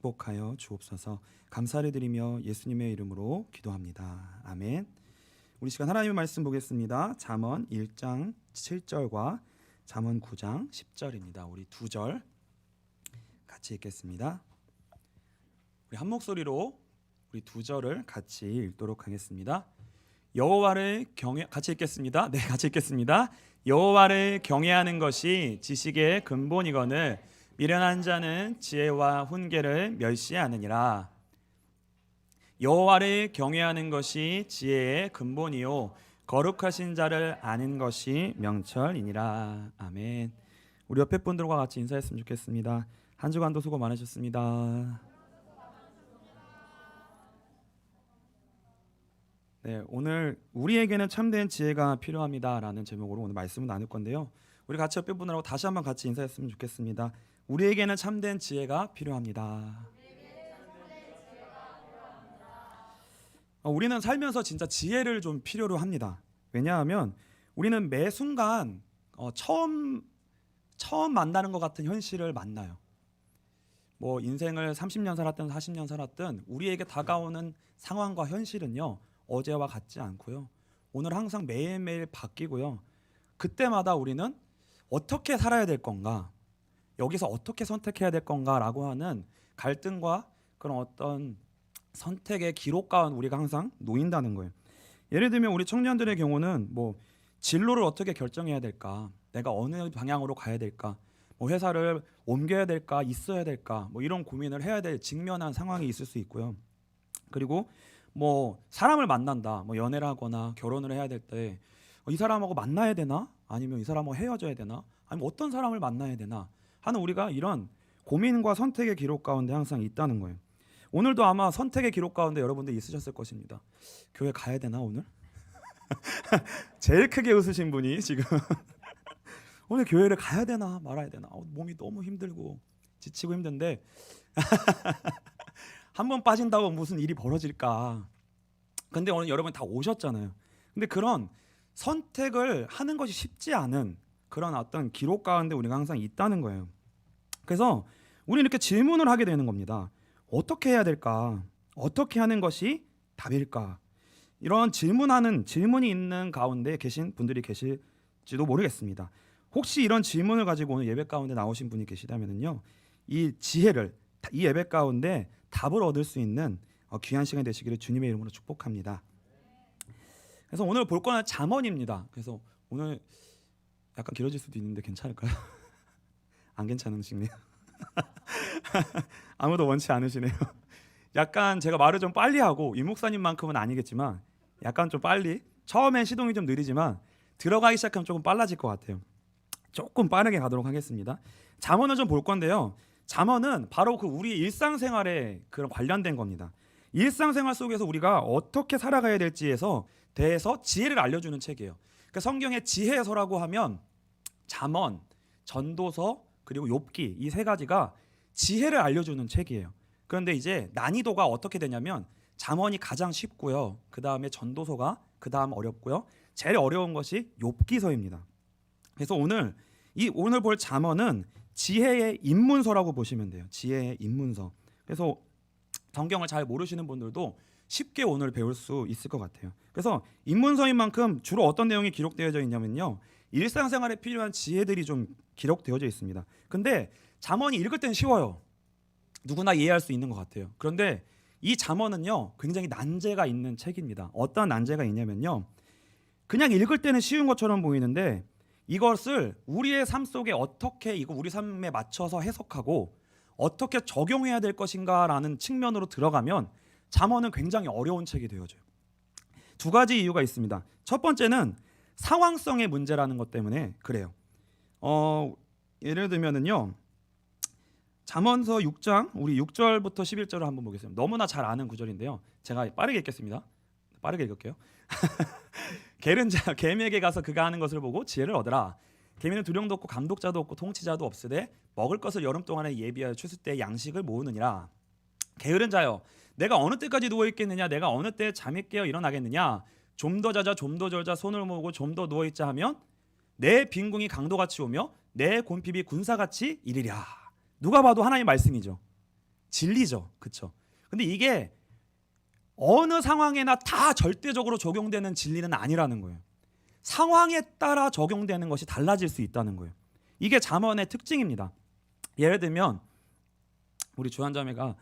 축복하여 주옵소서. 감사를 드리며 예수님의 이름으로 기도합니다. 아멘. 우리 시간 하나님의 말씀 보겠습니다. 잠언 1장 7절과 잠언 9장 10절입니다. 우리 두 절 같이 읽겠습니다. 우리 한 목소리로 우리 두 절을 같이 읽도록 하겠습니다. 여호와를 같이 읽겠습니다. 네, 같이 읽겠습니다. 여호와를 경외하는 것이 지식의 근본이거늘 미련한 자는 지혜와 훈계를 멸시하느니라. 여호와를 경외하는 것이 지혜의 근본이요 거룩하신 자를 아는 것이 명철이니라. 아멘. 우리 옆에 분들과 같이 인사했으면 좋겠습니다. 한 주간도 수고 많으셨습니다. 네, 오늘 우리에게는 참된 지혜가 필요합니다라는 제목으로 오늘 말씀을 나눌 건데요. 우리 같이 옆에 분들하고 다시 한번 같이 인사했으면 좋겠습니다. 우리에게는 참된 지혜가 필요합니다. 우리는 살면서 진짜 지혜를 좀 필요로 합니다. 왜냐하면 우리는 매 순간 처음 만나는 것 같은 현실을 만나요. 뭐 인생을 30년 살았든 40년 살았든 우리에게 다가오는 상황과 현실은요 어제와 같지 않고요. 오늘 항상 매일매일 바뀌고요. 그때마다 우리는 어떻게 살아야 될 건가, 여기서 어떻게 선택해야 될 건가라고 하는 갈등과 그런 어떤 선택의 기록 가운데 우리가 항상 놓인다는 거예요. 예를 들면 우리 청년들의 경우는 뭐 진로를 어떻게 결정해야 될까, 내가 어느 방향으로 가야 될까, 뭐 회사를 옮겨야 될까, 있어야 될까, 뭐 이런 고민을 해야 될 직면한 상황이 있을 수 있고요. 그리고 뭐 사람을 만난다, 뭐 연애를 하거나 결혼을 해야 될 때 이 사람하고 만나야 되나, 아니면 이 사람하고 헤어져야 되나, 아니면 어떤 사람을 만나야 되나 하는 우리가 이런 고민과 선택의 기록 가운데 항상 있다는 거예요. 오늘도 아마 선택의 기록 가운데 여러분들 있으셨을 것입니다. 교회 가야 되나 오늘? 제일 크게 웃으신 분이 지금 오늘 교회를 가야 되나 말아야 되나, 몸이 너무 힘들고 지치고 힘든데 한 번 빠진다고 무슨 일이 벌어질까. 근데 오늘 여러분 다 오셨잖아요. 근데 그런 선택을 하는 것이 쉽지 않은 그런 어떤 기록 가운데 우리가 항상 있다는 거예요. 그래서 우리는 이렇게 질문을 하게 되는 겁니다. 어떻게 해야 될까? 어떻게 하는 것이 답일까? 이런 질문이 있는 가운데 계신 분들이 계실지도 모르겠습니다. 혹시 이런 질문을 가지고 오늘 예배 가운데 나오신 분이 계시다면요, 이 지혜를, 이 예배 가운데 답을 얻을 수 있는 귀한 시간 되시기를 주님의 이름으로 축복합니다. 그래서 오늘 볼 거는 잠언입니다. 그래서 오늘 약간 길어질 수도 있는데 괜찮을까요? 안 괜찮으시네요. 아무도 원치 않으시네요. 약간 제가 말을 좀 빨리 하고, 이 목사님만큼은 아니겠지만 약간 좀 빨리, 처음엔 시동이 좀 느리지만 들어가기 시작하면 조금 빨라질 것 같아요. 조금 빠르게 가도록 하겠습니다. 잠언을 좀 볼 건데요, 잠언은 바로 그 우리 일상생활에 그런 관련된 겁니다. 일상생활 속에서 우리가 어떻게 살아가야 될지에서 대해서 지혜를 알려주는 책이에요. 그러니까 성경의 지혜서라고 하면 잠언, 전도서, 그리고 욥기, 이 세 가지가 지혜를 알려주는 책이에요. 그런데 이제 난이도가 어떻게 되냐면 잠언이 가장 쉽고요, 그 다음에 전도서가 그 다음 어렵고요, 제일 어려운 것이 욥기서입니다. 그래서 오늘 볼 잠언은 지혜의 입문서라고 보시면 돼요. 지혜의 입문서. 그래서 성경을 잘 모르시는 분들도 쉽게 오늘 배울 수 있을 것 같아요. 그래서 입문서인 만큼 주로 어떤 내용이 기록되어져 있냐면요, 일상생활에 필요한 지혜들이 좀 기록되어져 있습니다. 근데 잠언이 읽을 땐 쉬워요. 누구나 이해할 수 있는 것 같아요. 그런데 이 잠언은요 굉장히 난제가 있는 책입니다. 어떤 난제가 있냐면요, 그냥 읽을 때는 쉬운 것처럼 보이는데 이것을 우리의 삶 속에 어떻게 이거 우리 삶에 맞춰서 해석하고 어떻게 적용해야 될 것인가라는 측면으로 들어가면 잠언은 굉장히 어려운 책이 되어져요. 두 가지 이유가 있습니다. 첫 번째는 상황성의 문제라는 것 때문에 그래요. 예를 들면은요, 잠언서 6장 우리 6절부터 11절을 한번 보겠습니다. 너무나 잘 아는 구절인데요, 제가 빠르게 읽겠습니다. 빠르게 읽을게요. 게으른 자 개미에게 가서 그가 하는 것을 보고 지혜를 얻으라. 개미는 두령도 없고 감독자도 없고 통치자도 없으되 먹을 것을 여름 동안에 예비하여 추수 때 양식을 모으느니라. 게으른 자여, 내가 어느 때까지 누워 있겠느냐? 내가 어느 때 잠이 깨어 일어나겠느냐? 좀 더 자자, 좀 더 졸자, 손을 모으고 좀 더 누워 있자 하면 내 빈궁이 강도같이 오며 내 곤핍이 군사같이 이르랴. 누가 봐도 하나님의 말씀이죠. 진리죠. 그렇죠? 근데 이게 어느 상황에나 다 절대적으로 적용되는 진리는 아니라는 거예요. 상황에 따라 적용되는 것이 달라질 수 있다는 거예요. 이게 잠언의 특징입니다. 예를 들면 우리 주한자매가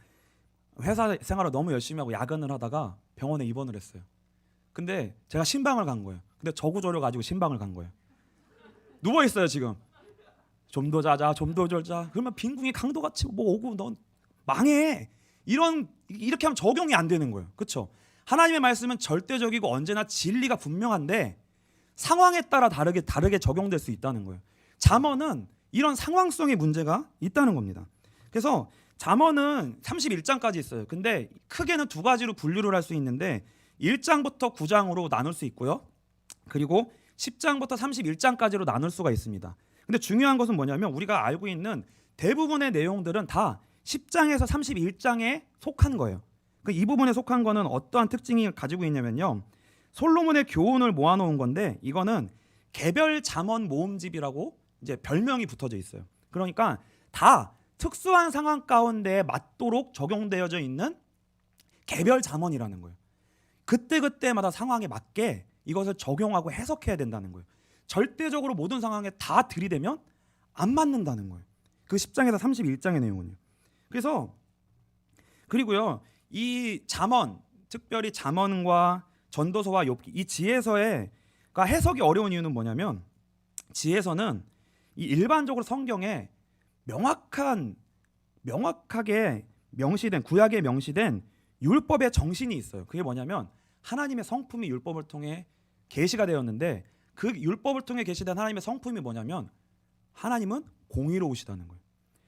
회사 생활을 너무 열심히 하고 야근을 하다가 병원에 입원을 했어요. 근데 제가 신방을 간 거예요. 근데 저구조를 가지고 신방을 간 거예요. 누워 있어요 지금. 좀 더 자자, 좀 더 졸자. 그러면 빈궁이 강도같이 뭐 오고 넌 망해. 이렇게 하면 적용이 안 되는 거예요. 그렇죠? 하나님의 말씀은 절대적이고 언제나 진리가 분명한데 상황에 따라 다르게 적용될 수 있다는 거예요. 잠언은 이런 상황성의 문제가 있다는 겁니다. 그래서 잠언은 31장까지 있어요. 근데 크게는 두 가지로 분류를 할 수 있는데 1장부터 9장으로 나눌 수 있고요. 그리고 10장부터 31장까지로 나눌 수가 있습니다. 근데 중요한 것은 뭐냐면 우리가 알고 있는 대부분의 내용들은 다 10장에서 31장에 속한 거예요. 이 부분에 속한 거는 어떠한 특징이 가지고 있냐면요. 솔로몬의 교훈을 모아놓은 건데 이거는 개별 잠언 모음집이라고 이제 별명이 붙어져 있어요. 그러니까 다 특수한 상황 가운데 맞도록 적용되어져 있는 개별 잠언이라는 거예요. 그때그때마다 상황에 맞게 이것을 적용하고 해석해야 된다는 거예요. 절대적으로 모든 상황에 다 들이대면 안 맞는다는 거예요. 그 10장에서 31장의 내용은요. 그래서 그리고요. 이 잠언, 특별히 잠언과 전도서와 욥기 이 지혜서가 해석이 어려운 이유는 뭐냐면 지혜서는 이 일반적으로 성경에 명확하게 명시된 구약에 명시된 율법의 정신이 있어요. 그게 뭐냐면 하나님의 성품이 율법을 통해 계시가 되었는데 그 율법을 통해 계시된 하나님의 성품이 뭐냐면 하나님은 공의로우시다는 거예요.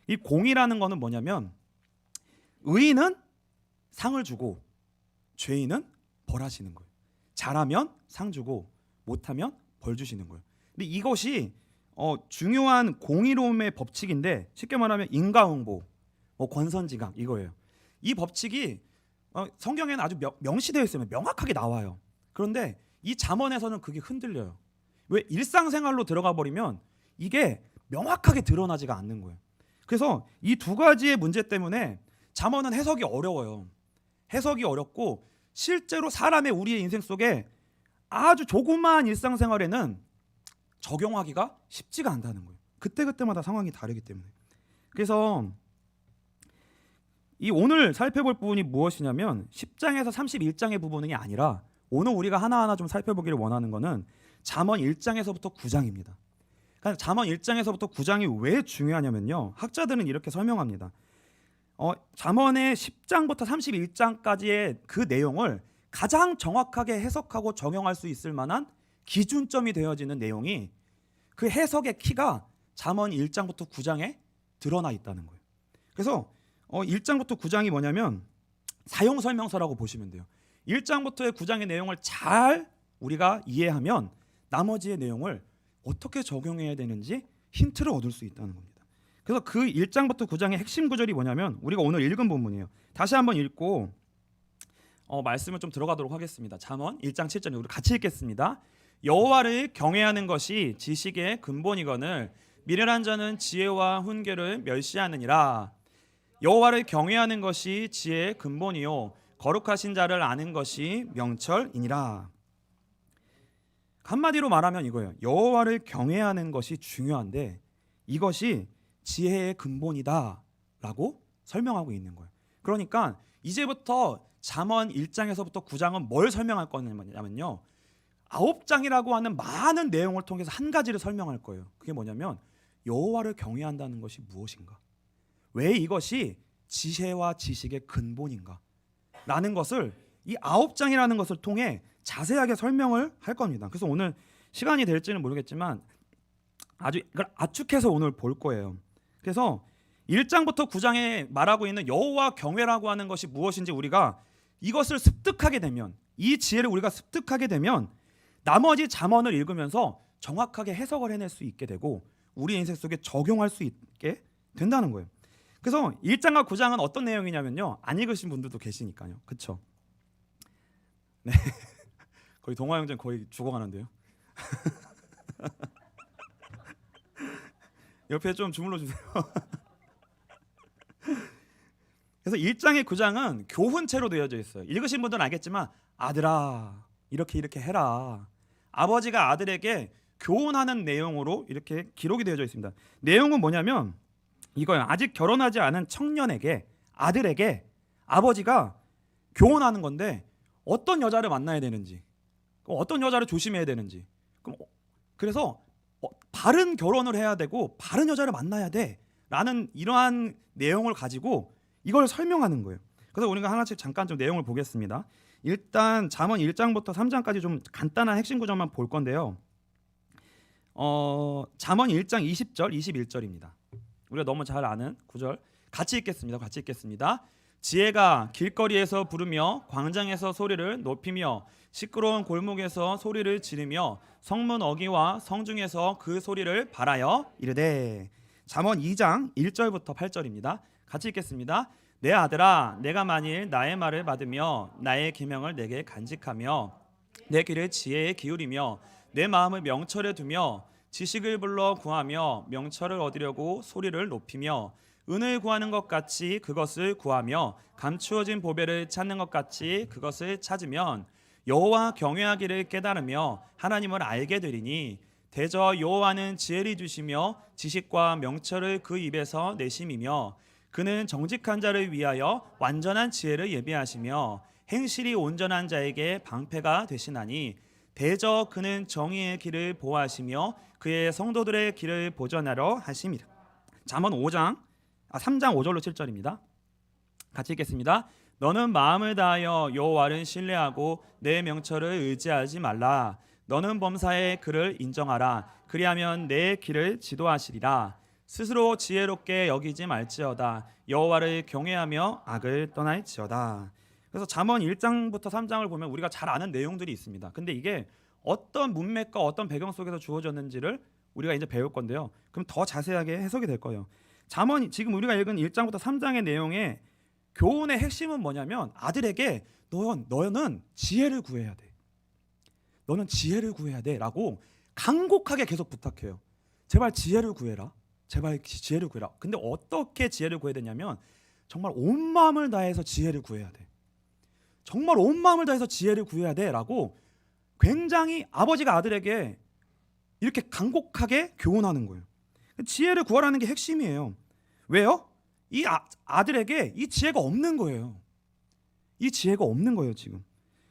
이 공의라는 거는 뭐냐면 의인은 상을 주고 죄인은 벌하시는 거예요. 잘하면 상 주고 못하면 벌 주시는 거예요. 근데 이것이 중요한 공의로움의 법칙인데 쉽게 말하면 인과응보, 권선징악 이거예요. 이 법칙이 성경에는 아주 명시되어 있어요. 명확하게 나와요. 그런데 이 잠언에서는 그게 흔들려요. 왜? 일상생활로 들어가 버리면 이게 명확하게 드러나지가 않는 거예요. 그래서 이 두 가지의 문제 때문에 잠언은 해석이 어려워요. 해석이 어렵고 실제로 우리의 인생 속에 아주 조그마한 일상생활에는 적용하기가 쉽지가 않다는 거예요. 그때그때마다 상황이 다르기 때문에. 그래서 이 오늘 살펴볼 부분이 무엇이냐면 10장에서 31장의 부분이 아니라 오늘 우리가 하나하나 좀 살펴보기를 원하는 것은 잠언 1장에서부터 9장입니다. 그러니까 잠언 1장에서부터 9장이 왜 중요하냐면요. 학자들은 이렇게 설명합니다. 잠언의 10장부터 31장까지의 그 내용을 가장 정확하게 해석하고 적용할 수 있을 만한 기준점이 되어지는 내용이 그 해석의 키가 잠언 1장부터 9장에 드러나 있다는 거예요. 그래서 1장부터 9장이 뭐냐면 사용설명서라고 보시면 돼요. 1장부터의 9장의 내용을 잘 우리가 이해하면 나머지의 내용을 어떻게 적용해야 되는지 힌트를 얻을 수 있다는 겁니다. 그래서 그 1장부터 9장의 핵심 구절이 뭐냐면 우리가 오늘 읽은 본문이에요. 다시 한번 읽고 말씀을 좀 들어가도록 하겠습니다. 잠언 1장 7절 우리 같이 읽겠습니다. 여호와를 경외하는 것이 지식의 근본이거늘 미련한 자는 지혜와 훈계를 멸시하느니라. 여호와를 경외하는 것이 지혜의 근본이요 거룩하신 자를 아는 것이 명철이니라. 한마디로 말하면 이거예요. 여호와를 경외하는 것이 중요한데 이것이 지혜의 근본이다라고 설명하고 있는 거예요. 그러니까 이제부터 잠언 1장에서부터 9장은 뭘 설명할 거냐면요. 9장이라고 하는 많은 내용을 통해서 한 가지를 설명할 거예요. 그게 뭐냐면 여호와를 경외한다는 것이 무엇인가? 왜 이것이 지혜와 지식의 근본인가? 라는 것을 이 9장이라는 것을 통해 자세하게 설명을 할 겁니다. 그래서 오늘 시간이 될지는 모르겠지만 아주 이걸 압축해서 오늘 볼 거예요. 그래서 1장부터 9장에 말하고 있는 여호와 경외라고 하는 것이 무엇인지 우리가 이것을 습득하게 되면 이 지혜를 우리가 습득하게 되면 나머지 잠언을 읽으면서 정확하게 해석을 해낼 수 있게 되고 우리 인생 속에 적용할 수 있게 된다는 거예요. 그래서 1장과 9장은 어떤 내용이냐면요. 안 읽으신 분들도 계시니까요. 그렇죠? 네. 거의 동화영전 거의 죽어가는데요. 옆에 좀 주물러 주세요. 그래서 1장의 9장은 교훈체로 되어져 있어요. 읽으신 분들은 알겠지만 아들아 이렇게 해라. 아버지가 아들에게 교훈하는 내용으로 이렇게 기록이 되어져 있습니다. 내용은 뭐냐면 이거예요. 아직 결혼하지 않은 청년에게 아들에게 아버지가 교훈하는 건데 어떤 여자를 만나야 되는지, 어떤 여자를 조심해야 되는지, 그래서 바른 결혼을 해야 되고 바른 여자를 만나야 돼라는 이러한 내용을 가지고 이걸 설명하는 거예요. 그래서 우리가 하나씩 잠깐 좀 내용을 보겠습니다. 일단 잠언 1장부터 3장까지 좀 간단한 핵심 구절만 볼 건데요. 잠언 1장 20절, 21절입니다. 우리가 너무 잘 아는 구절 같이 읽겠습니다. 지혜가 길거리에서 부르며 광장에서 소리를 높이며 시끄러운 골목에서 소리를 지르며 성문 어귀와 성중에서 그 소리를 발하여 이르되. 잠언 2장 1절부터 8절입니다. 같이 읽겠습니다. 내 아들아, 내가 만일 나의 말을 받으며 나의 계명을 내게 간직하며 내 귀를 지혜에 기울이며 내 마음을 명철에 두며 지식을 불러 구하며 명철을 얻으려고 소리를 높이며 은을 구하는 것 같이 그것을 구하며 감추어진 보배를 찾는 것 같이 그것을 찾으면 여호와 경외하기를 깨달으며 하나님을 알게 되리니 대저 여호와는 지혜를 주시며 지식과 명철을 그 입에서 내심이며 그는 정직한 자를 위하여 완전한 지혜를 예비하시며 행실이 온전한 자에게 방패가 되시나니 대저 그는 정의의 길을 보호하시며 그의 성도들의 길을 보전하려 하심이라. 잠언 3장 5절로 7절입니다. 같이 읽겠습니다. 너는 마음을 다하여 여호와를 신뢰하고 내 명철을 의지하지 말라. 너는 범사에 그를 인정하라. 그리하면 내 길을 지도하시리라. 스스로 지혜롭게 여기지 말지어다. 여호와를 경외하며 악을 떠날지어다. 그래서 잠언 1장부터 3장을 보면 우리가 잘 아는 내용들이 있습니다. 근데 이게 어떤 문맥과 어떤 배경 속에서 주어졌는지를 우리가 이제 배울 건데요. 그럼 더 자세하게 해석이 될 거예요. 잠언 지금 우리가 읽은 1장부터 3장의 내용의 교훈의 핵심은 뭐냐면 아들에게 너는 지혜를 구해야 돼. 너는 지혜를 구해야 돼라고 간곡하게 계속 부탁해요. 제발 지혜를 구해라. 제발 지혜를 구해라. 근데 어떻게 지혜를 구해야 되냐면 정말 온 마음을 다해서 지혜를 구해야 돼. 정말 온 마음을 다해서 지혜를 구해야 돼라고 굉장히 아버지가 아들에게 이렇게 간곡하게 교훈하는 거예요. 지혜를 구하라는 게 핵심이에요. 왜요? 이 아들에게 이 지혜가 없는 거예요. 이 지혜가 없는 거예요 지금.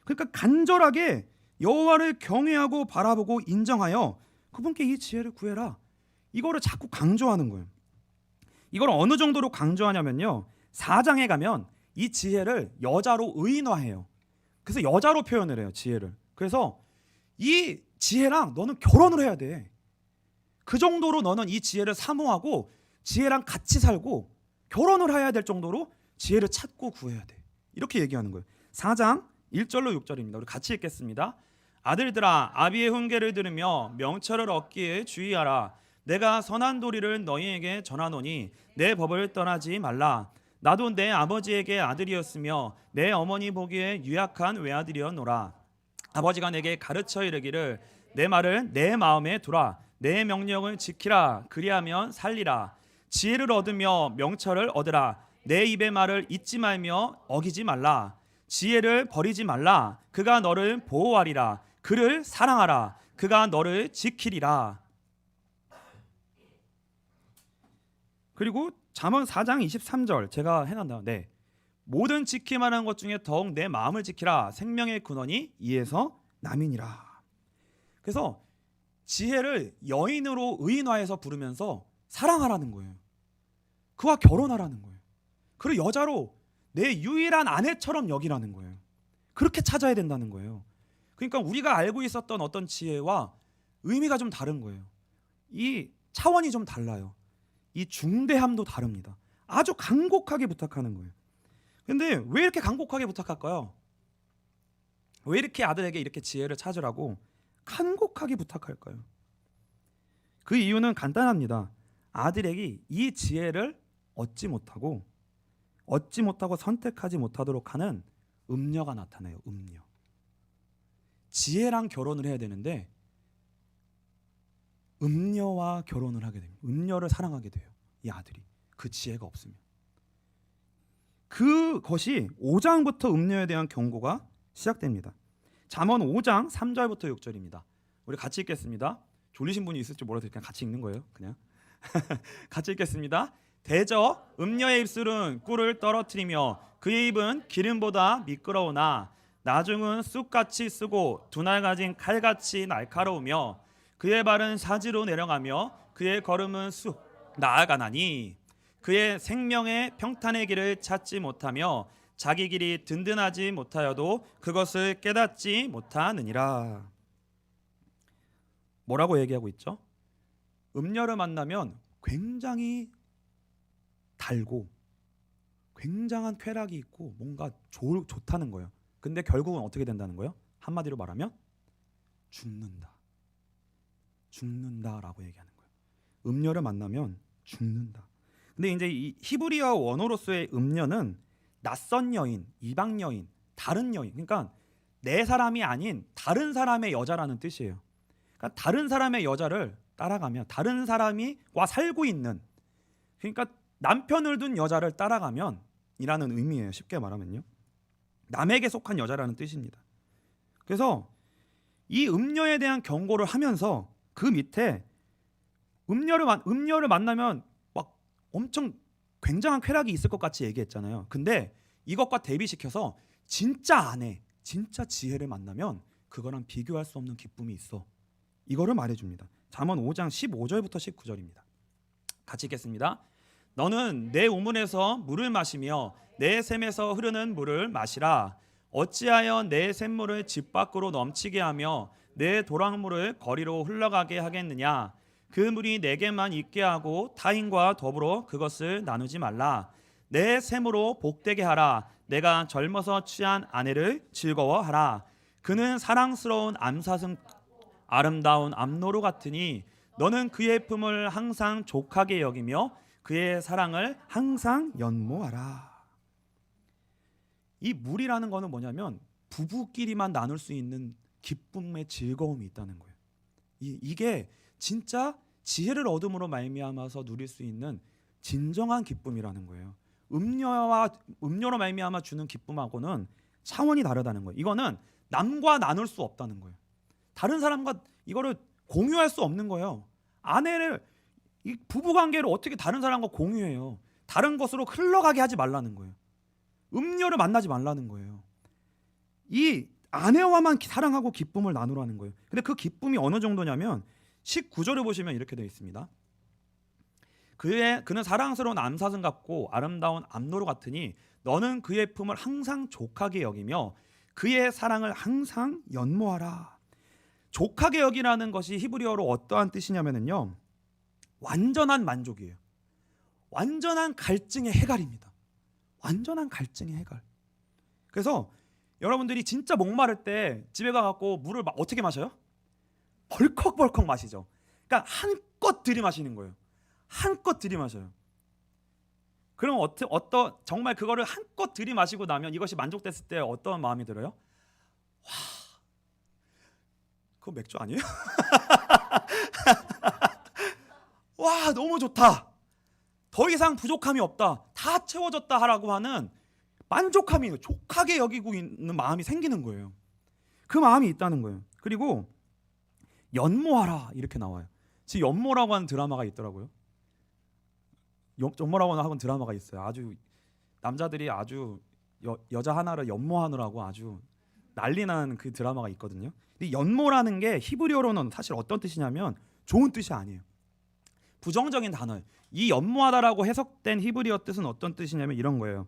그러니까 간절하게 여호와를 경외하고 바라보고 인정하여 그분께 이 지혜를 구해라. 이거를 자꾸 강조하는 거예요. 이걸 어느 정도로 강조하냐면요. 4장에 가면 이 지혜를 여자로 의인화해요. 그래서 여자로 표현을 해요. 지혜를. 그래서 이 지혜랑 너는 결혼을 해야 돼. 그 정도로 너는 이 지혜를 사모하고 지혜랑 같이 살고 결혼을 해야 될 정도로 지혜를 찾고 구해야 돼. 이렇게 얘기하는 거예요. 4장 1절로 6절입니다. 우리 같이 읽겠습니다. 아들들아, 아비의 훈계를 들으며 명철을 얻기에 주의하라. 내가 선한 도리를 너희에게 전하노니 내 법을 떠나지 말라. 나도 내 아버지에게 아들이었으며 내 어머니 보기에 유약한 외아들이었노라. 아버지가 내게 가르쳐 이르기를 내 말을 내 마음에 두라. 내 명령을 지키라. 그리하면 살리라. 지혜를 얻으며 명철을 얻으라. 내 입의 말을 잊지 말며 어기지 말라. 지혜를 버리지 말라. 그가 너를 보호하리라. 그를 사랑하라. 그가 너를 지키리라. 그리고 잠언 4장 23절 제가 해놨나요? 네. 모든 지킴하는 것 중에 더욱 내 마음을 지키라. 생명의 근원이 이에서 남이니라. 그래서 지혜를 여인으로 의인화해서 부르면서 사랑하라는 거예요. 그와 결혼하라는 거예요. 그리고 여자로 내 유일한 아내처럼 여기라는 거예요. 그렇게 찾아야 된다는 거예요. 그러니까 우리가 알고 있었던 어떤 지혜와 의미가 좀 다른 거예요. 이 차원이 좀 달라요. 이 중대함도 다릅니다. 아주 간곡하게 부탁하는 거예요. 근데 왜 이렇게 간곡하게 부탁할까요? 왜 이렇게 아들에게 이렇게 지혜를 찾으라고 간곡하게 부탁할까요? 그 이유는 간단합니다. 아들에게 이 지혜를 얻지 못하고 선택하지 못하도록 하는 음녀가 나타나요. 음녀. 지혜랑 결혼을 해야 되는데 음녀와 결혼을 하게 됩니다. 음녀를 사랑하게 돼요. 이 아들이 그 지혜가 없으면. 그것이 5장부터 음녀에 대한 경고가 시작됩니다. 잠언 5장 3절부터 6절입니다. 우리 같이 읽겠습니다. 졸리신 분이 있을지 몰라도 그냥 같이 읽는 거예요. 그냥 같이 읽겠습니다. 대저 음녀의 입술은 꿀을 떨어뜨리며 그의 입은 기름보다 미끄러우나 나중은 쑥같이 쓰고 두 날 가진 칼같이 날카로우며 그의 발은 사지로 내려가며 그의 걸음은 쑥 나아가나니 그의 생명의 평탄의 길을 찾지 못하며 자기 길이 든든하지 못하여도 그것을 깨닫지 못하느니라. 뭐라고 얘기하고 있죠? 음녀를 만나면 굉장히 달고 굉장한 쾌락이 있고 뭔가 좋다는 거예요. 근데 결국은 어떻게 된다는 거예요? 한마디로 말하면 죽는다라고 얘기하는 거예요. 음녀를 만나면 죽는다. 근데 이제 이 히브리어 원어로서의 음녀는 낯선 여인, 이방 여인, 다른 여인, 그러니까 내 사람이 아닌 다른 사람의 여자라는 뜻이에요. 그러니까 다른 사람의 여자를 따라가면 다른 사람이와 살고 있는, 그러니까 남편을 둔 여자를 따라가면 이라는 의미예요. 쉽게 말하면요, 남에게 속한 여자라는 뜻입니다. 그래서 이 음녀에 대한 경고를 하면서 그 밑에 음녀를 만나면 막 엄청 굉장한 쾌락이 있을 것 같이 얘기했잖아요. 근데 이것과 대비시켜서 진짜 아내, 진짜 지혜를 만나면 그거랑 비교할 수 없는 기쁨이 있어. 이거를 말해줍니다. 잠언 5장 15절부터 19절입니다. 같이 읽겠습니다. 너는 내 우물에서 물을 마시며 내 샘에서 흐르는 물을 마시라. 어찌하여 내 샘물을 집 밖으로 넘치게 하며 내 도랑물을 거리로 흘러가게 하겠느냐. 그 물이 내게만 있게 하고 타인과 더불어 그것을 나누지 말라. 내 샘으로 복되게 하라. 내가 젊어서 취한 아내를 즐거워하라. 그는 사랑스러운 암사슴 아름다운 암노루 같으니 너는 그의 품을 항상 족하게 여기며 그의 사랑을 항상 연모하라. 이 물이라는 거는 뭐냐면 부부끼리만 나눌 수 있는 기쁨의 즐거움이 있다는 거예요. 이게 진짜 지혜를 얻음으로 말미암아서 누릴 수 있는 진정한 기쁨이라는 거예요. 음료로 말미암아 주는 기쁨하고는 차원이 다르다는 거예요. 이거는 남과 나눌 수 없다는 거예요. 다른 사람과 이거를 공유할 수 없는 거예요. 아내를, 이 부부관계를 어떻게 다른 사람과 공유해요? 다른 것으로 흘러가게 하지 말라는 거예요. 음료를 만나지 말라는 거예요. 이 아내와만 사랑하고 기쁨을 나누라는 거예요. 근데 그 기쁨이 어느 정도냐면 19절을 보시면 이렇게 되어 있습니다. 그는 사랑스러운 암사슴 같고 아름다운 암노루 같으니 너는 그의 품을 항상 족하게 여기며 그의 사랑을 항상 연모하라. 족하게 여기라는 것이 히브리어로 어떠한 뜻이냐면요, 완전한 만족이에요. 완전한 갈증의 해갈입니다. 완전한 갈증의 해갈. 그래서 여러분들이 진짜 목마를 때 집에 가갖고 물을 어떻게 마셔요? 벌컥벌컥 마시죠. 그러니까 한껏 들이마시는 거예요. 한껏 들이마셔요. 그럼 정말 그거를 한껏 들이마시고 나면 이것이 만족됐을 때 어떤 마음이 들어요? 와, 그거 맥주 아니에요? 와, 너무 좋다. 더 이상 부족함이 없다. 다 채워졌다 하라고 하는 만족함이, 족하게 여기고 있는 마음이 생기는 거예요. 그 마음이 있다는 거예요. 그리고 연모하라 이렇게 나와요. 지금 연모라고 하는 드라마가 있더라고요. 연모라고 하는 드라마가 있어요. 아주 남자들이 아주 여자 하나를 연모하느라고 아주 난리나는 그 드라마가 있거든요. 근데 연모라는 게 히브리어로는 사실 어떤 뜻이냐면 좋은 뜻이 아니에요. 부정적인 단어예요. 이 연모하다라고 해석된 히브리어 뜻은 어떤 뜻이냐면 이런 거예요.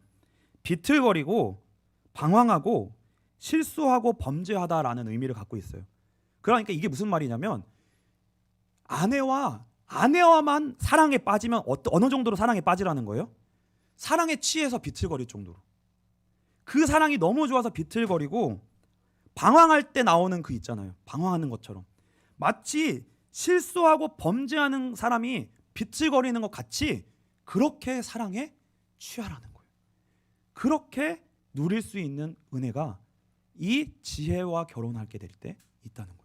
비틀거리고 방황하고 실수하고 범죄하다라는 의미를 갖고 있어요. 그러니까 이게 무슨 말이냐면 아내와만 사랑에 빠지면 어느 정도로 사랑에 빠지라는 거예요? 사랑에 취해서 비틀거릴 정도로. 그 사랑이 너무 좋아서 비틀거리고 방황할 때 나오는 그 있잖아요. 방황하는 것처럼. 마치 실수하고 범죄하는 사람이 비틀거리는 것 같이 그렇게 사랑에 취하라는 거예요. 그렇게 누릴 수 있는 은혜가 이 지혜와 결혼하게 될 때 있다는 거예요.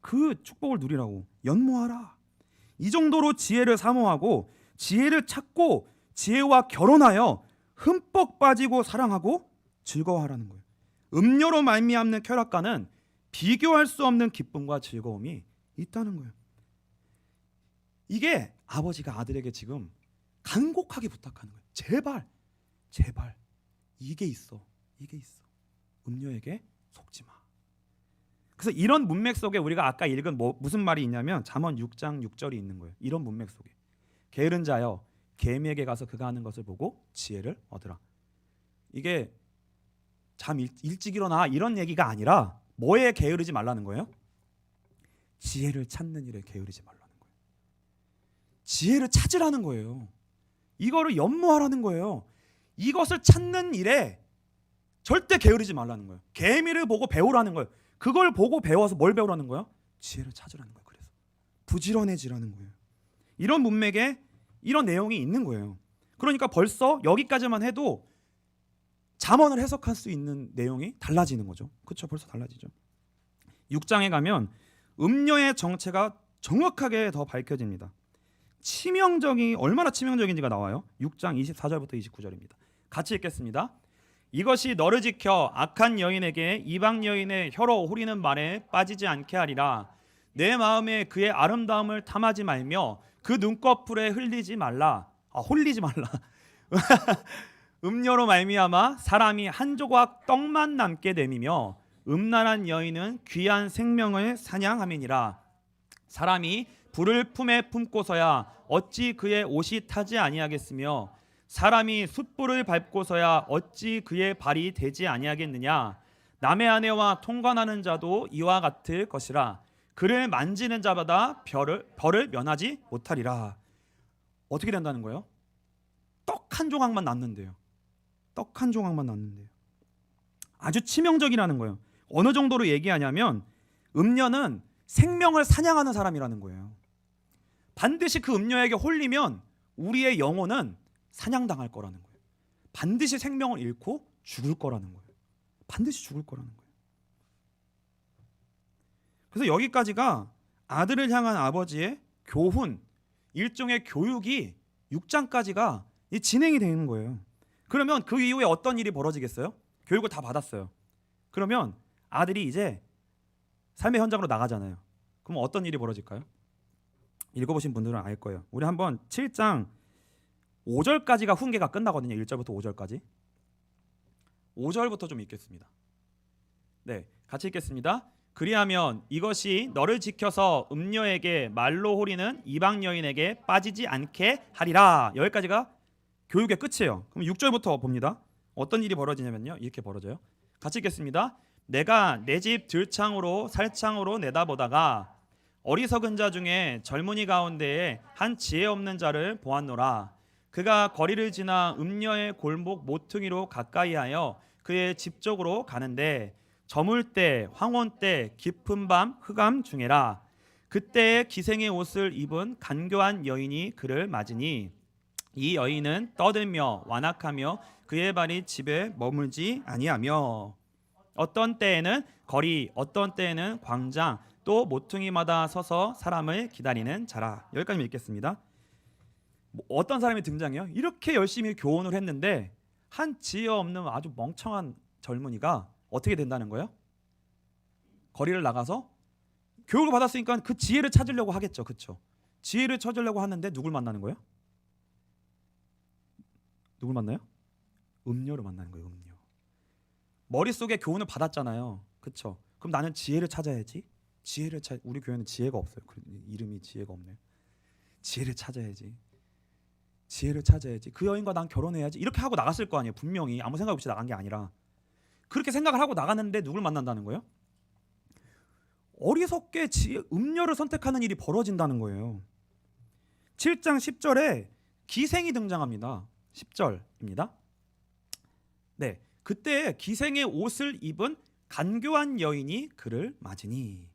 그 축복을 누리라고. 연모하라. 이 정도로 지혜를 사모하고 지혜를 찾고 지혜와 결혼하여 흠뻑 빠지고 사랑하고 즐거워하라는 거예요. 음료로 말미암는 쾌락과는 비교할 수 없는 기쁨과 즐거움이 있다는 거예요. 이게 아버지가 아들에게 지금 간곡하게 부탁하는 거예요. 제발, 제발, 이게 있어, 이게 있어. 음료에게 속지 마. 그래서 이런 문맥 속에 우리가 아까 읽은 무슨 말이 있냐면 잠언 6장 6절이 있는 거예요. 이런 문맥 속에 게으른 자여 계미에게 가서 그가 하는 것을 보고 지혜를 얻으라. 이게 잠 일찍 일어나 이런 얘기가 아니라 뭐에 게으르지 말라는 거예요? 지혜를 찾는 일에 게으르지 말라는 거예요. 지혜를 찾으라는 거예요. 이거를 연모하라는 거예요. 이것을 찾는 일에 절대 게으르지 말라는 거예요. 계미를 보고 배우라는 거예요. 그걸 보고 배워서 뭘 배우라는 거예요? 지혜를 찾으라는 거예요. 그래서 부지런해지라는 거예요. 이런 문맥에 이런 내용이 있는 거예요. 그러니까 벌써 여기까지만 해도 잠언을 해석할 수 있는 내용이 달라지는 거죠. 그렇죠? 벌써 달라지죠. 6장에 가면 음료의 정체가 정확하게 더 밝혀집니다. 치명적이 얼마나 치명적인지가 나와요. 6장 24절부터 29절입니다. 같이 읽겠습니다. 이것이 너를 지켜 악한 여인에게 이방 여인의 혀로 후리는 말에 빠지지 않게 하리라. 내 마음에 그의 아름다움을 탐하지 말며 그 눈꺼풀에 홀리지 말라. 음료로 말미암아 사람이 한 조각 떡만 남게 됨이며 음란한 여인은 귀한 생명을 사냥함이니라. 사람이 불을 품에 품고서야 어찌 그의 옷이 타지 아니하겠으며 사람이 숯불을 밟고서야 어찌 그의 발이 되지 아니하겠느냐. 남의 아내와 통관하는 자도 이와 같을 것이라. 그를 만지는 자마다 벌을 면하지 못하리라. 어떻게 된다는 거예요? 떡 한 조각만 남는데요. 떡 한 조각만 남는데요. 아주 치명적이라는 거예요. 어느 정도로 얘기하냐면 음녀는 생명을 사냥하는 사람이라는 거예요. 반드시 그 음녀에게 홀리면 우리의 영혼은 사냥당할 거라는 거예요. 반드시 생명을 잃고 죽을 거라는 거예요. 반드시 죽을 거라는 거예요. 그래서 여기까지가 아들을 향한 아버지의 교훈, 일종의 교육이 6장까지가 진행이 되는 거예요. 그러면 그 이후에 어떤 일이 벌어지겠어요? 교육을 다 받았어요. 그러면 아들이 이제 삶의 현장으로 나가잖아요. 그럼 어떤 일이 벌어질까요? 읽어보신 분들은 알 거예요. 우리 한번 7장 5절까지가 훈계가 끝나거든요. 1절부터 5절까지. 5절부터 좀 읽겠습니다. 네, 같이 읽겠습니다. 그리하면 이것이 너를 지켜서 음녀에게 말로 호리는 이방 여인에게 빠지지 않게 하리라. 여기까지가 교육의 끝이에요. 그럼 6절부터 봅니다. 어떤 일이 벌어지냐면요. 이렇게 벌어져요. 같이 읽겠습니다. 내가 내 집 들창으로 살창으로 내다보다가 어리석은 자 중에 젊은이 가운데에 한 지혜 없는 자를 보았노라. 그가 거리를 지나 음녀의 골목 모퉁이로 가까이하여 그의 집 쪽으로 가는데 저물 때 황혼 때 깊은 밤 흑암 중에라. 그때에 기생의 옷을 입은 간교한 여인이 그를 맞으니 이 여인은 떠들며 완악하며 그의 발이 집에 머물지 아니하며 어떤 때에는 거리 어떤 때에는 광장 또 모퉁이마다 서서 사람을 기다리는 자라. 여기까지 읽겠습니다. 어떤 사람이 등장해요? 이렇게 열심히 교훈을 했는데 한 지혜 없는 아주 멍청한 젊은이가 어떻게 된다는 거예요? 거리를 나가서 교육을 받았으니까 그 지혜를 찾으려고 하겠죠. 그렇죠? 지혜를 찾으려고 하는데 누굴 만나는 거예요? 누굴 만나요? 음료를 만나는 거예요. 음료. 머릿속에 교훈을 받았잖아요. 그렇죠? 그럼 나는 지혜를 찾아야지. 우리 교회는 지혜가 없어요. 이름이 지혜가 없네요. 지혜를 찾아야지. 지혜를 찾아야지. 그 여인과 난 결혼해야지. 이렇게 하고 나갔을 거 아니에요. 분명히 아무 생각 없이 나간 게 아니라 그렇게 생각을 하고 나갔는데 누굴 만난다는 거예요? 어리석게 음료를 선택하는 일이 벌어진다는 거예요. 7장 10절에 기생이 등장합니다. 10절입니다. 네, 그때 기생의 옷을 입은 간교한 여인이 그를 맞으니.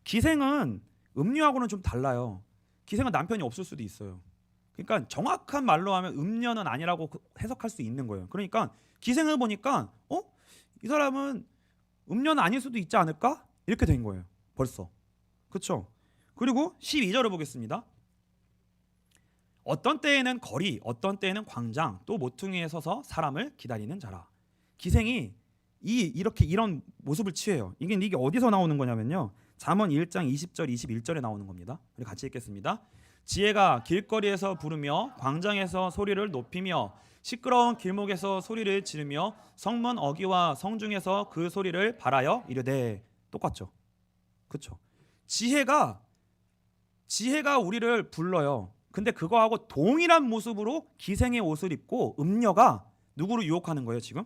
기생은 음료하고는 좀 달라요. 기생은 남편이 없을 수도 있어요. 그러니까 정확한 말로 하면 음녀는 아니라고 해석할 수 있는 거예요. 그러니까 기생을 보니까 이 사람은 음녀는 아닐 수도 있지 않을까? 이렇게 된 거예요. 벌써. 그렇죠? 그리고 12절을 보겠습니다. 어떤 때에는 거리, 어떤 때에는 광장, 또 모퉁이에 서서 사람을 기다리는 자라. 기생이 이렇게 이런 모습을 취해요. 이게 어디서 나오는 거냐면요. 잠언 1장 20절 21절에 나오는 겁니다. 우리 같이 읽겠습니다. 지혜가 길거리에서 부르며 광장에서 소리를 높이며 시끄러운 길목에서 소리를 지르며 성문 어귀와 성중에서 그 소리를 발하여 이르되. 똑같죠? 그렇죠? 지혜가 우리를 불러요. 근데 그거하고 동일한 모습으로 기생의 옷을 입고 음녀가 누구를 유혹하는 거예요? 지금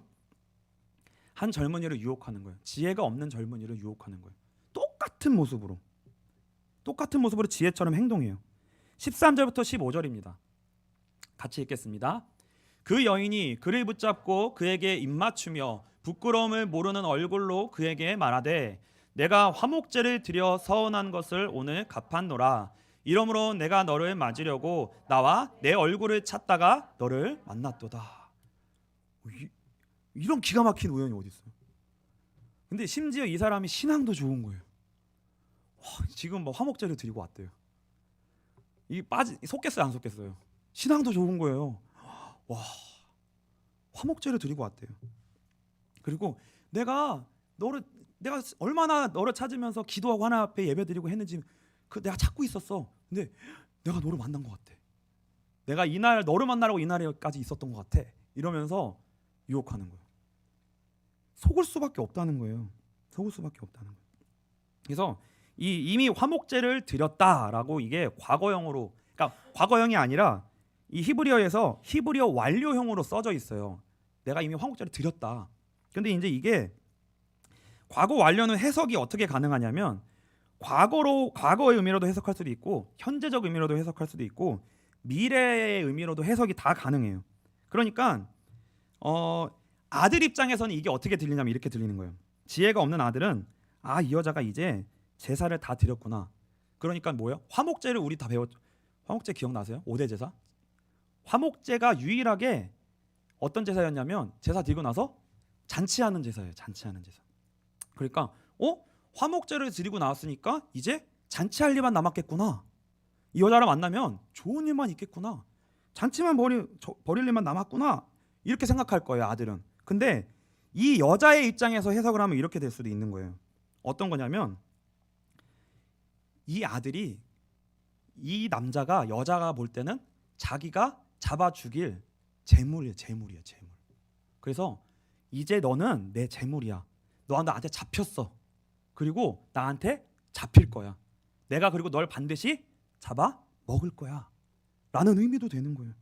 한 젊은이를 유혹하는 거예요. 지혜가 없는 젊은이를 유혹하는 거예요. 똑같은 모습으로 지혜처럼 행동해요. 13절부터 15절입니다. 같이 읽겠습니다. 그 여인이 그를 붙잡고 그에게 입맞추며 부끄러움을 모르는 얼굴로 그에게 말하되 내가 화목제를 드려 서운한 것을 오늘 갚았노라. 이러므로 내가 너를 맞으려고 나와 내 얼굴을 찾다가 너를 만났도다. 이런 기가 막힌 우연이 어디 있어요? 근데 심지어 이 사람이 신앙도 좋은 거예요. 지금 뭐 화목제를 드리고 왔대요. 속겠어요, 안 속겠어요? 신앙도 좋은 거예요. 와, 화목제를 드리고 왔대요. 그리고 내가 얼마나 너를 찾으면서 기도하고 하나님 앞에 예배드리고 했는지 내가 찾고 있었어. 근데 내가 너를 만난 것 같아. 내가 이날 너를 만나려고 이날까지 있었던 것 같아. 이러면서 유혹하는 거예요. 속을 수밖에 없다는 거예요. 그래서 이미 화목제를 드렸다라고 이게 과거형으로, 그러니까 과거형이 아니라 이 히브리어에서 히브리어 완료형으로 써져 있어요. 내가 이미 화목제를 드렸다. 근데 이제 이게 과거 완료는 해석이 어떻게 가능하냐면 과거의 의미로도 해석할 수도 있고 현재적 의미로도 해석할 수도 있고 미래의 의미로도 해석이 다 가능해요. 그러니까 아들 입장에서는 이게 어떻게 들리냐면 이렇게 들리는 거예요. 지혜가 없는 아들은 이 여자가 이제 제사를 다 드렸구나. 그러니까 뭐예요? 화목제를 우리 다 배웠죠. 화목제 기억나세요? 5대 제사. 화목제가 유일하게 어떤 제사였냐면 제사 드리고 나서 잔치하는 제사예요. 잔치하는 제사. 그러니까 화목제를 드리고 나왔으니까 이제 잔치할 일만 남았겠구나. 이 여자를 만나면 좋은 일만 있겠구나. 잔치만 벌일 일만 남았구나. 이렇게 생각할 거예요, 아들은. 근데 이 여자의 입장에서 해석을 하면 이렇게 될 수도 있는 거예요. 어떤 거냐면 이 아들이 이 남자가 여자가 볼 때는 자기가 잡아 죽일 재물이에요. 그래서 이제 너는 내 재물이야. 나한테 잡혔어. 그리고 나한테 잡힐 거야. 내가 그리고 널 반드시 잡아 먹을 거야. 라는 의미도 되는 거예요.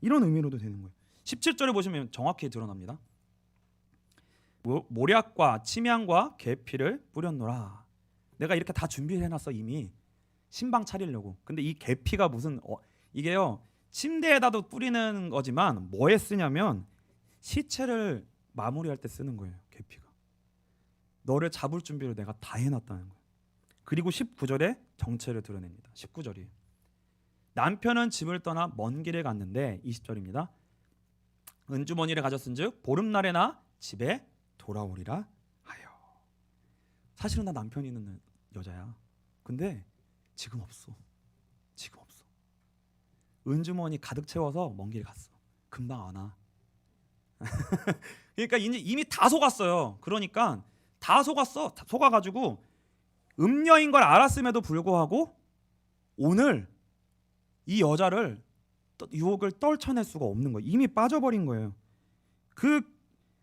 이런 의미로도 되는 거예요. 17절에 보시면 정확히 드러납니다. 모략과 침향과 계피를 뿌렸노라. 내가 이렇게 다 준비를 해놨어 이미 신방 차리려고. 근데 이 계피가 무슨 이게요 침대에다도 뿌리는 거지만 뭐에 쓰냐면 시체를 마무리할 때 쓰는 거예요. 계피가 너를 잡을 준비를 내가 다 해놨다는 거예요. 그리고 19절에 정체를 드러냅니다. 19절이 남편은 집을 떠나 먼 길을 갔는데 20절입니다. 은주머니를 가졌은즉 보름날에나 집에 돌아오리라 하여. 사실은 나 남편이 있는 여자야. 근데 지금 없어. 은주머니 가득 채워서 먼 길 갔어. 금방 안 와. 그러니까 이미 다 속았어요. 그러니까 다 속아가지고 음녀인 걸 알았음에도 불구하고 오늘 이 여자를 유혹을 떨쳐낼 수가 없는 거예요. 이미 빠져버린 거예요.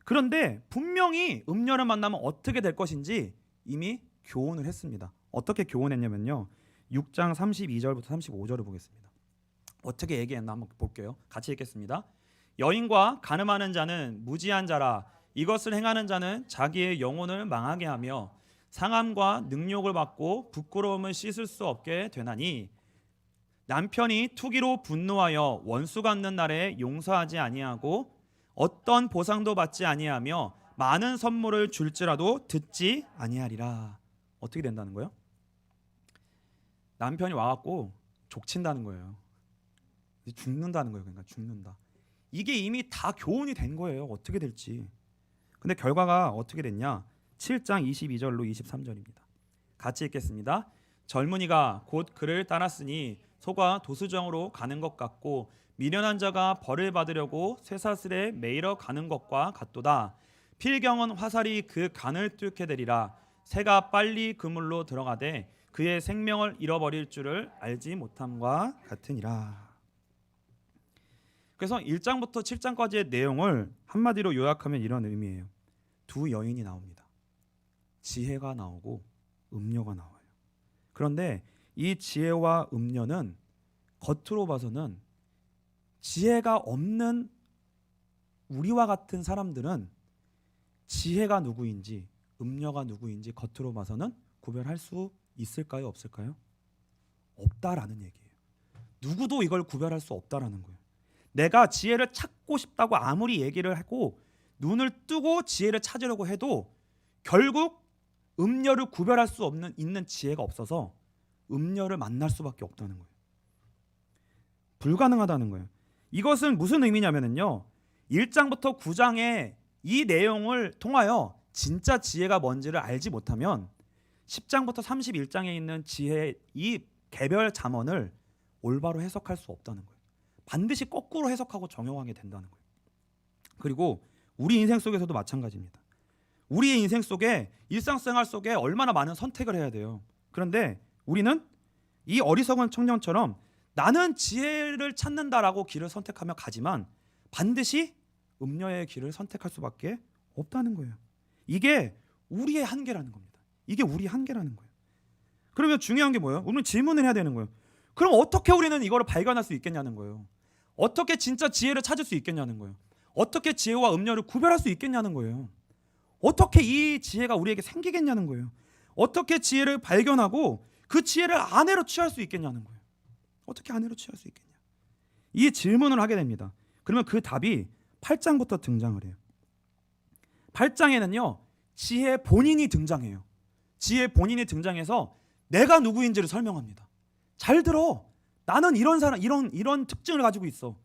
그런데 분명히 음녀를 만나면 어떻게 될 것인지 이미 교훈을 했습니다. 어떻게 교훈했냐면요. 6장 32절부터 35절을 보겠습니다. 어떻게 얘기했나 한번 볼게요. 같이 읽겠습니다. 여인과 간음하는 자는 무지한 자라. 이것을 행하는 자는 자기의 영혼을 망하게 하며 상함과 능욕을 받고 부끄러움을 씻을 수 없게 되나니 남편이 투기로 분노하여 원수 갚는 날에 용서하지 아니하고 어떤 보상도 받지 아니하며 많은 선물을 줄지라도 듣지 아니하리라. 어떻게 된다는 거예요? 남편이 와갖고 족친다는 거예요. 죽는다는 거예요. 그러니까 죽는다. 이게 이미 다 교훈이 된 거예요. 어떻게 될지. 근데 결과가 어떻게 됐냐? 7장 22절로 23절입니다. 같이 읽겠습니다. 젊은이가 곧 그를 따랐으니 소가 도수정으로 가는 것 같고 미련한 자가 벌을 받으려고 쇠사슬에 매이러 가는 것과 같도다. 필경은 화살이 그 간을 뚫게 되리라. 새가 빨리 그물로 들어가되 그의 생명을 잃어버릴 줄을 알지 못함과 같으니라. 그래서 1장부터 7장까지의 내용을 한마디로 요약하면 이런 의미예요. 두 여인이 나옵니다. 지혜가 나오고 음녀가 나와요. 그런데 이 지혜와 음녀는 겉으로 봐서는 지혜가 없는 우리와 같은 사람들은 지혜가 누구인지 음녀가 누구인지 겉으로 봐서는 구별할 수 있을까요? 없을까요? 없다라는 얘기예요. 누구도 이걸 구별할 수 없다라는 거예요. 내가 지혜를 찾고 싶다고 아무리 얘기를 하고 눈을 뜨고 지혜를 찾으려고 해도 결국 음녀를 구별할 수 없는 있는 지혜가 없어서 음녀를 만날 수밖에 없다는 거예요. 불가능하다는 거예요. 이것은 무슨 의미냐면요. 1장부터 9장의 이 내용을 통하여 진짜 지혜가 뭔지를 알지 못하면 10장부터 31장에 있는 지혜 이 개별 잠언을 올바로 해석할 수 없다는 거예요. 반드시 거꾸로 해석하고 정형하게 된다는 거예요. 그리고 우리 인생 속에서도 마찬가지입니다. 우리의 인생 속에 일상생활 속에 얼마나 많은 선택을 해야 돼요. 그런데 우리는 이 어리석은 청년처럼 나는 지혜를 찾는다라고 길을 선택하며 가지만 반드시 음녀의 길을 선택할 수밖에 없다는 거예요. 이게 우리의 한계라는 겁니다. 이게 우리의 한계라는 거예요. 그러면 중요한 게 뭐예요? 우리는 질문을 해야 되는 거예요. 그럼 어떻게 우리는 이거를 발견할 수 있겠냐는 거예요. 어떻게 진짜 지혜를 찾을 수 있겠냐는 거예요. 어떻게 지혜와 음녀를 구별할 수 있겠냐는 거예요. 어떻게 이 지혜가 우리에게 생기겠냐는 거예요. 어떻게 지혜를 발견하고 그 지혜를 아내로 취할 수 있겠냐는 거예요. 어떻게 아내로 취할 수 있겠냐. 이 질문을 하게 됩니다. 그러면 그 답이 8장부터 등장을 해요. 8장에는요. 지혜 본인이 등장해요. 지혜 본인이 등장해서 내가 누구인지를 설명합니다. 잘 들어. 나는 이런 사람, 이런 특징을 가지고 있어.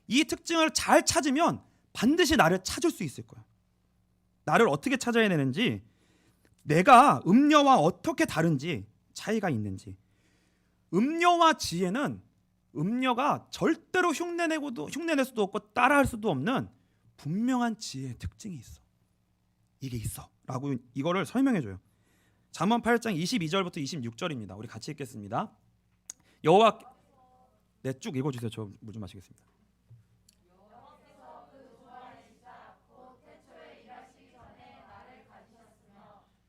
이 특징을 잘 찾으면 반드시 나를 찾을 수 있을 거야. 나를 어떻게 찾아야 되는지, 내가 음녀와 어떻게 다른지, 차이가 있는지. 음녀와 지혜는 음녀가 절대로 흉내낼 수도 없고 따라할 수도 없는 분명한 지혜의 특징이 있어. 이게 있어 라고 이거를 설명해 줘요. 잠언 8장 22절부터 26절입니다. 우리 같이 읽겠습니다. 여호와 네, 쭉 읽어주세요. 저 물 좀 마시겠습니다.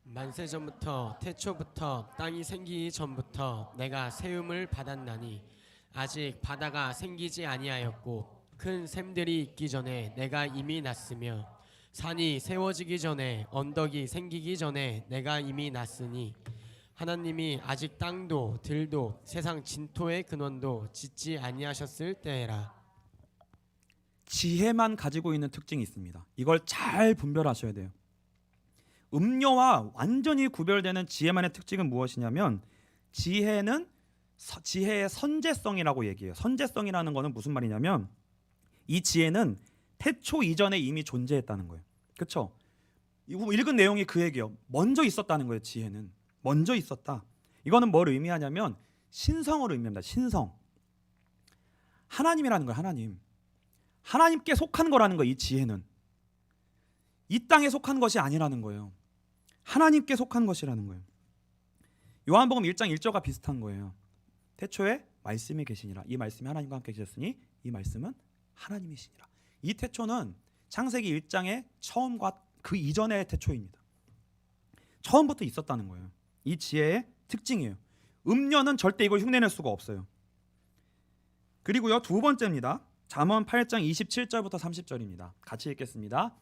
만세 전부터 태초부터 땅이 생기기 전부터 내가 세움을 받았나니 아직 바다가 생기지 아니하였고 큰 샘들이 있기 전에 내가 이미 났으며 산이 세워지기 전에 언덕이 생기기 전에 내가 이미 났으니 하나님이 아직 땅도 들도 세상 진토의 근원도 짓지 아니하셨을 때에라. 지혜만 가지고 있는 특징이 있습니다. 이걸 잘 분별하셔야 돼요. 음녀와 완전히 구별되는 지혜만의 특징은 무엇이냐면 지혜는 지혜의 선제성이라고 얘기해요. 선제성이라는 것은 무슨 말이냐면 이 지혜는 태초 이전에 이미 존재했다는 거예요. 그렇죠? 읽은 내용이 그 얘기예요. 먼저 있었다는 거예요. 지혜는 먼저 있었다. 이거는 뭘 의미하냐면 신성을 의미합니다. 신성. 하나님이라는 거예요. 하나님. 하나님께 속한 거라는 거예요. 이 지혜는 이 땅에 속한 것이 아니라는 거예요. 하나님께 속한 것이라는 거예요. 요한복음 1장 1절과 비슷한 거예요. 태초에 말씀이 계시니라. 이 말씀이 하나님과 함께 계셨으니 이 말씀은 하나님이시니라. 이 태초는 창세기 1장의 처음과 그 이전의 태초입니다. 처음부터 있었다는 거예요. 이 지혜의 특징이에요. 음녀는 절대 이걸 흉내낼 수가 없어요. 그리고요, 두 번째입니다. 잠언 8장 27절부터 30절입니다. 같이 읽겠습니다.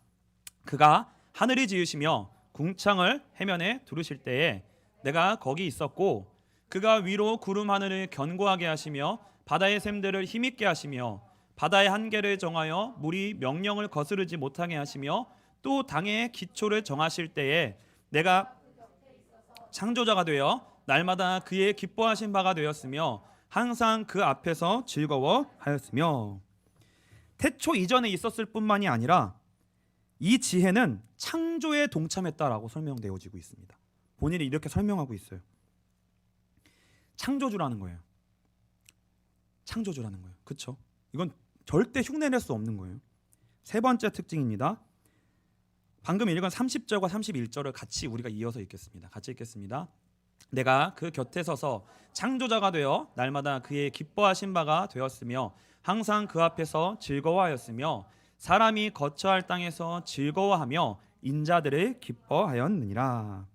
그가 하늘이 지으시며 궁창을 해면에 두르실 때에 내가 거기 있었고 그가 위로 구름 하늘을 견고하게 하시며 바다의 샘들을 힘있게 하시며 바다의 한계를 정하여 물이 명령을 거스르지 못하게 하시며 또 당의 기초를 정하실 때에 내가 창조자가 되어 날마다 그의 기뻐하신 바가 되었으며 항상 그 앞에서 즐거워하였으며. 태초 이전에 있었을 뿐만이 아니라 이 지혜는 창조에 동참했다라고 설명되어지고 있습니다. 본인이 이렇게 설명하고 있어요. 창조주라는 거예요. 창조주라는 거예요. 그렇죠? 이건 절대 흉내낼 수 없는 거예요. 세 번째 특징입니다. 방금 읽은 30절과 31절을 같이 우리가 이어서 읽겠습니다. 같이 읽겠습니다. 내가 그 곁에 서서 창조자가 되어 날마다 그의 기뻐하신 바가 되었으며 항상 그 앞에서 즐거워하였으며 사람이 거처할 땅에서 즐거워하며 인자들을 기뻐하였느니라.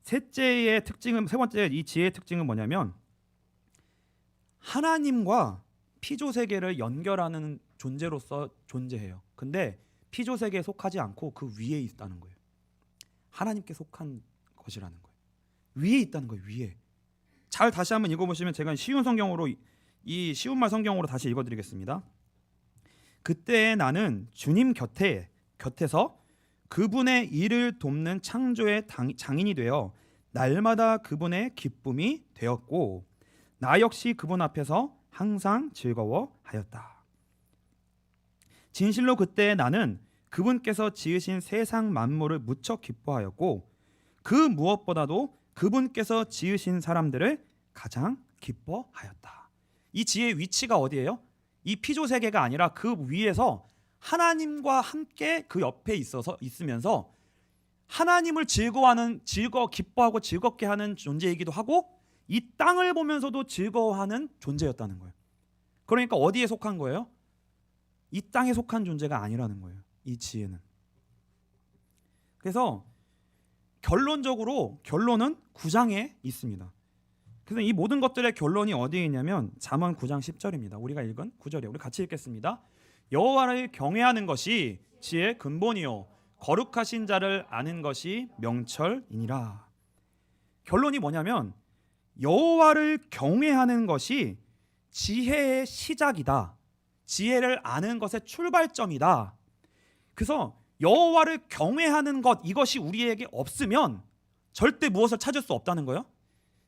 셋째의 특징은, 세 번째 이 지혜의 특징은 뭐냐면 하나님과 피조 세계를 연결하는 존재로서 존재해요. 근데 피조 세계에 속하지 않고 그 위에 있다는 거예요. 하나님께 속한 것이라는 거예요. 위에 있다는 거예요. 위에. 잘 다시 한번 읽어보시면 제가 쉬운 성경으로 이 쉬운 말 성경으로 다시 읽어드리겠습니다. 그때 나는 주님 곁에서 그분의 일을 돕는 창조의 장인이 되어 날마다 그분의 기쁨이 되었고 나 역시 그분 앞에서 항상 즐거워하였다. 진실로 그때 나는 그분께서 지으신 세상 만물을 무척 기뻐하였고 그 무엇보다도 그분께서 지으신 사람들을 가장 기뻐하였다. 이 지혜의 위치가 어디예요? 이 피조 세계가 아니라 그 위에서 하나님과 함께 그 옆에 있으면서 하나님을 기뻐하고 즐겁게 하는 존재이기도 하고 이 땅을 보면서도 즐거워하는 존재였다는 거예요. 그러니까 어디에 속한 거예요? 이 땅에 속한 존재가 아니라는 거예요. 이 지혜는. 그래서 결론은 9장에 있습니다. 그래서 이 모든 것들의 결론이 어디에 있냐면 잠언 9장 10절입니다. 우리가 읽은 9절이에요. 우리 같이 읽겠습니다. 여호와를 경외하는 것이 지혜의 근본이요 거룩하신 자를 아는 것이 명철이니라. 결론이 뭐냐면 여호와를 경외하는 것이 지혜의 시작이다. 지혜를 아는 것의 출발점이다. 그래서 여호와를 경외하는 것, 이것이 우리에게 없으면 절대 무엇을 찾을 수 없다는 거예요?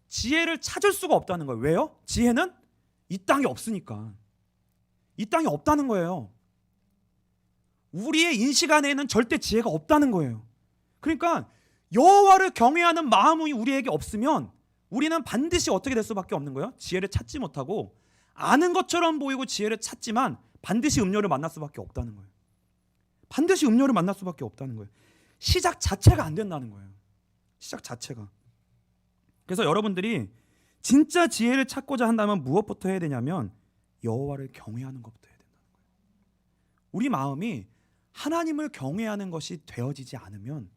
지혜를 찾을 수가 없다는 거예요. 왜요? 지혜는 이 땅에 없으니까. 이 땅에 없다는 거예요. 우리의 인식 안에는 절대 지혜가 없다는 거예요. 그러니까 여호와를 경외하는 마음이 우리에게 없으면 우리는 반드시 어떻게 될 수밖에 없는 거예요? 지혜를 찾지 못하고 아는 것처럼 보이고 지혜를 찾지만 반드시 음료를 만날 수밖에 없다는 거예요. 반드시 음료를 만날 수밖에 없다는 거예요. 시작 자체가 안 된다는 거예요. 시작 자체가. 그래서 여러분들이 진짜 지혜를 찾고자 한다면 무엇부터 해야 되냐면 여호와를 경외하는 것부터 해야 된다는 거예요. 우리 마음이 하나님을 경외하는 것이 되어지지 않으면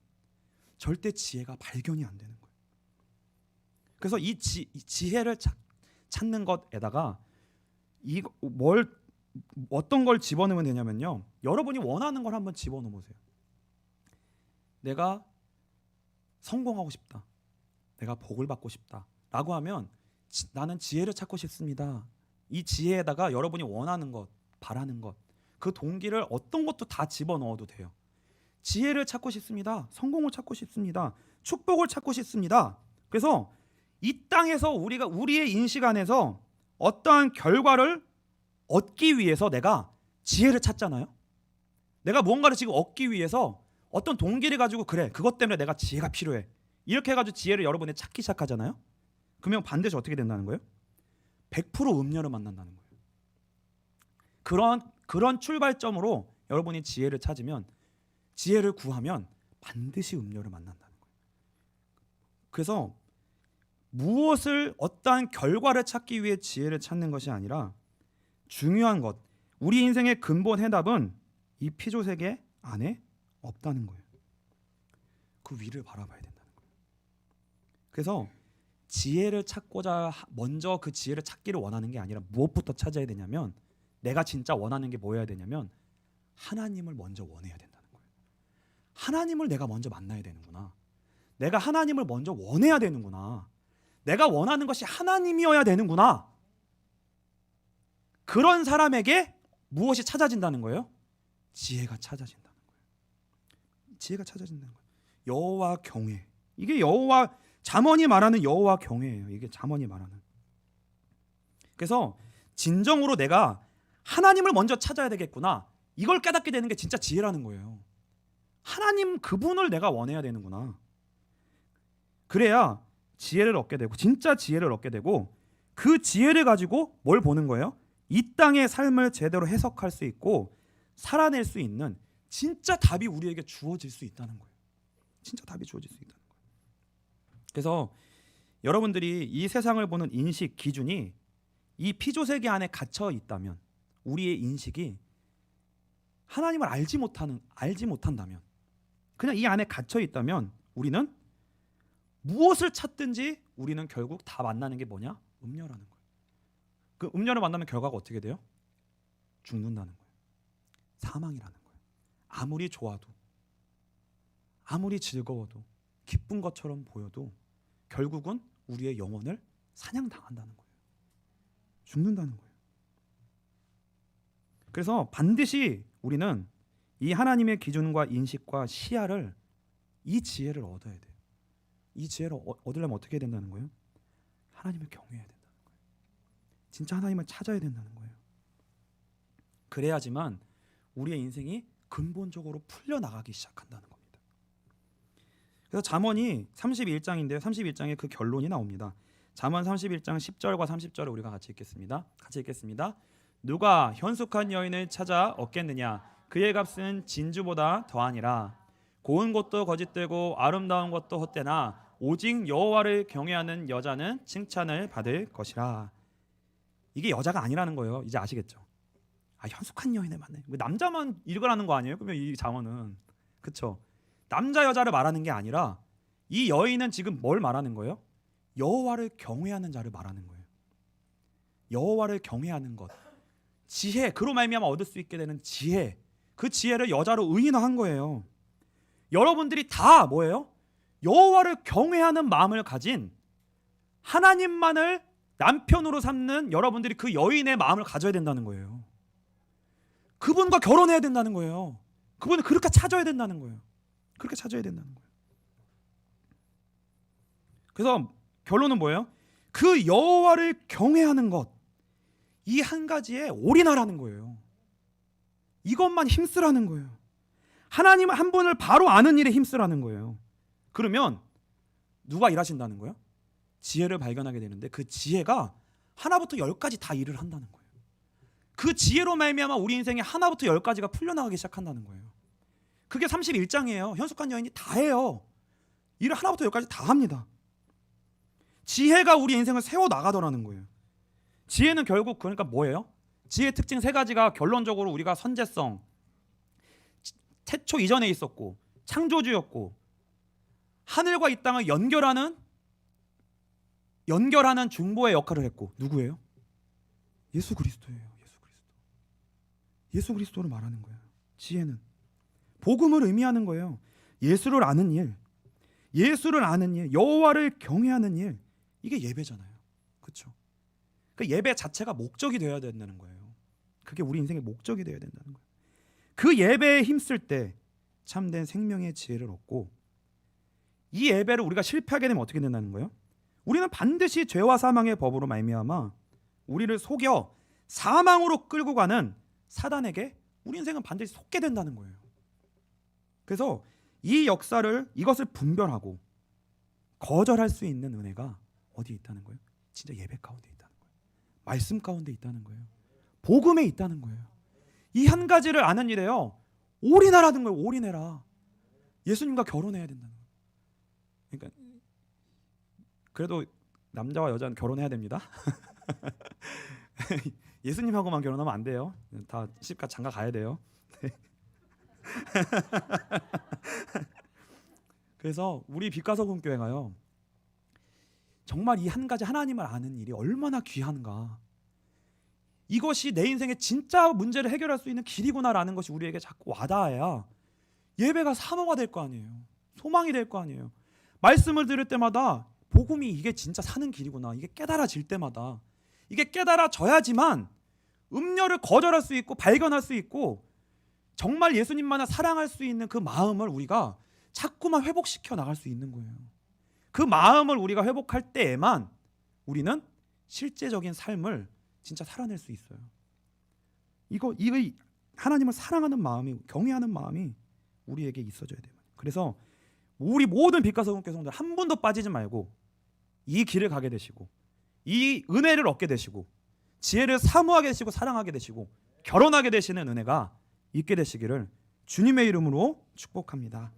절대 지혜가 발견이 안 되는 거예요. 그래서 이 지혜를 찾는 것에다가 어떤 걸 집어넣으면 되냐면요. 여러분이 원하는 걸 한번 집어넣어 보세요. 내가 성공하고 싶다. 내가 복을 받고 싶다. 라고 하면 나는 지혜를 찾고 싶습니다. 이 지혜에다가 여러분이 원하는 것, 바라는 것, 그 동기를 어떤 것도 다 집어넣어도 돼요. 지혜를 찾고 싶습니다. 성공을 찾고 싶습니다. 축복을 찾고 싶습니다. 그래서 이 땅에서 우리가 우리의 인식 안에서 어떠한 결과를 얻기 위해서 내가 지혜를 찾잖아요. 내가 무언가를 지금 얻기 위해서 어떤 동기를 가지고 그래, 그것 때문에 내가 지혜가 필요해. 이렇게 해가지고 지혜를 여러분이 찾기 시작하잖아요. 그러면 반드시 어떻게 된다는 거예요? 100% 음료를 만난다는 거예요. 그런 출발점으로 여러분이 지혜를 찾으면, 지혜를 구하면 반드시 음료를 만난다는 거예요. 그래서 무엇을 어떠한 결과를 찾기 위해 지혜를 찾는 것이 아니라 중요한 것, 우리 인생의 근본 해답은 이 피조 세계 안에 없다는 거예요. 그 위를 바라봐야 된다는 거예요. 그래서 지혜를 찾고자 먼저 그 지혜를 찾기를 원하는 게 아니라 무엇부터 찾아야 되냐면, 내가 진짜 원하는 게 뭐여야 되냐면 하나님을 먼저 원해야 된다는 거예요. 하나님을 내가 먼저 만나야 되는구나. 내가 하나님을 먼저 원해야 되는구나. 내가 원하는 것이 하나님이어야 되는구나. 그런 사람에게 무엇이 찾아진다는 거예요? 지혜가 찾아진다는 거예요. 지혜가 찾아진다는 거예요. 여호와 경외. 이게 여호와, 잠언이 말하는 여호와 경외예요. 이게 잠언이 말하는. 그래서 진정으로 내가 하나님을 먼저 찾아야 되겠구나. 이걸 깨닫게 되는 게 진짜 지혜라는 거예요. 하나님 그분을 내가 원해야 되는구나. 그래야 지혜를 얻게 되고, 진짜 지혜를 얻게 되고, 그 지혜를 가지고 뭘 보는 거예요? 이 땅의 삶을 제대로 해석할 수 있고 살아낼 수 있는 진짜 답이 우리에게 주어질 수 있다는 거예요. 진짜 답이 주어질 수 있다는 거예요. 그래서 여러분들이 이 세상을 보는 인식 기준이 이 피조세계 안에 갇혀 있다면, 우리의 인식이 하나님을 알지 못한다면, 그냥 이 안에 갇혀 있다면 우리는 무엇을 찾든지 우리는 결국 다 만나는 게 뭐냐? 음녀라는 거예요. 그 음녀를 만나면 결과가 어떻게 돼요? 죽는다는 거예요. 사망이라는 거예요. 아무리 좋아도, 아무리 즐거워도, 기쁜 것처럼 보여도 결국은 우리의 영혼을 사냥당한다는 거예요. 죽는다는 거예요. 그래서 반드시 우리는 이 하나님의 기준과 인식과 시야를, 이 지혜를 얻어야 돼요. 이 지혜를 얻으려면 어떻게 해야 된다는 거예요? 하나님을 경외해야 된다는 거예요. 진짜 하나님을 찾아야 된다는 거예요. 그래야지만 우리의 인생이 근본적으로 풀려나가기 시작한다는 겁니다. 그래서 잠언이 31장인데요. 31장에 그 결론이 나옵니다. 잠언 31장 10절과 30절을 우리가 같이 읽겠습니다. 같이 읽겠습니다. 누가 현숙한 여인을 찾아 얻겠느냐? 그의 값은 진주보다 더하니라. 고운 것도 거짓되고 아름다운 것도 헛되나 오직 여호와를 경외하는 여자는 칭찬을 받을 것이라. 이게 여자가 아니라는 거예요. 이제 아시겠죠? 현숙한 여인을 만나요. 남자만 읽으라는 거 아니에요? 그러면 이 잠언은, 그렇죠? 남자 여자를 말하는 게 아니라 이 여인은 지금 뭘 말하는 거예요? 여호와를 경외하는 자를 말하는 거예요. 여호와를 경외하는 것, 지혜, 그로 말미암아 얻을 수 있게 되는 지혜, 그 지혜를 여자로 의인화한 거예요. 여러분들이 다 뭐예요? 여호와를 경외하는 마음을 가진, 하나님만을 남편으로 삼는 여러분들이 그 여인의 마음을 가져야 된다는 거예요. 그분과 결혼해야 된다는 거예요. 그분을 그렇게 찾아야 된다는 거예요. 그렇게 찾아야 된다는 거예요. 그래서 결론은 뭐예요? 그 여호와를 경외하는 것, 이 한 가지에 올인하라는 거예요. 이것만 힘쓰라는 거예요. 하나님 한 분을 바로 아는 일에 힘쓰라는 거예요. 그러면 누가 일하신다는 거예요? 지혜를 발견하게 되는데 그 지혜가 하나부터 열까지 다 일을 한다는 거예요. 그 지혜로 말미암아 우리 인생에 하나부터 열까지가 풀려나가기 시작한다는 거예요. 그게 31장이에요. 현숙한 여인이 다 해요. 일을 하나부터 열까지 다 합니다. 지혜가 우리 인생을 세워나가더라는 거예요. 지혜는 결국 그러니까 뭐예요? 지혜의 특징 세 가지가 결론적으로 우리가 선제성, 태초 이전에 있었고 창조주였고 하늘과 이 땅을 연결하는 중보의 역할을 했고, 누구예요? 예수 그리스도예요. 예수 그리스도를 말하는 거예요. 지혜는 복음을 의미하는 거예요. 예수를 아는 일, 여호와를 경외하는 일, 이게 예배잖아요. 그렇죠? 그 예배 자체가 목적이 되어야 된다는 거예요. 그게 우리 인생의 목적이 되어야 된다는 거예요. 그 예배에 힘쓸 때 참된 생명의 지혜를 얻고, 이 예배를 우리가 실패하게 되면 어떻게 된다는 거예요? 우리는 반드시 죄와 사망의 법으로 말미암아 우리를 속여 사망으로 끌고 가는 사단에게 우리 인생은 반드시 속게 된다는 거예요. 그래서 이 역사를, 이것을 분별하고 거절할 수 있는 은혜가 어디에 있다는 거예요? 진짜 예배 가운데 있다는 거예요. 말씀 가운데 있다는 거예요. 복음에 있다는 거예요. 이 한 가지를 아는 일에요, 올인하라는 거예요. 올인해라. 예수님과 결혼해야 된다는 거예요. 그러니까 그래도 남자와 여자는 결혼해야 됩니다. 예수님하고만 결혼하면 안 돼요. 다 시집가 장가 가야 돼요. 그래서 우리 빛가서금 교회가요, 정말 이 한 가지 하나님을 아는 일이 얼마나 귀한가, 이것이 내 인생의 진짜 문제를 해결할 수 있는 길이구나라는 것이 우리에게 자꾸 와닿아야 예배가 사모가 될 거 아니에요. 소망이 될 거 아니에요. 말씀을 들을 때마다 복음이 이게 진짜 사는 길이구나, 이게 깨달아질 때마다, 이게 깨달아져야지만 음료를 거절할 수 있고 발견할 수 있고 정말 예수님만을 사랑할 수 있는 그 마음을 우리가 자꾸만 회복시켜 나갈 수 있는 거예요. 그 마음을 우리가 회복할 때에만 우리는 실제적인 삶을 진짜 살아낼 수 있어요. 이거 하나님을 사랑하는 마음이, 경외하는 마음이 우리에게 있어져야 돼요. 그래서 우리 모든 빛가서금 교성들 한 분도 빠지지 말고 이 길을 가게 되시고 이 은혜를 얻게 되시고 지혜를 사모하게 되시고 사랑하게 되시고 결혼하게 되시는 은혜가 있게 되시기를 주님의 이름으로 축복합니다.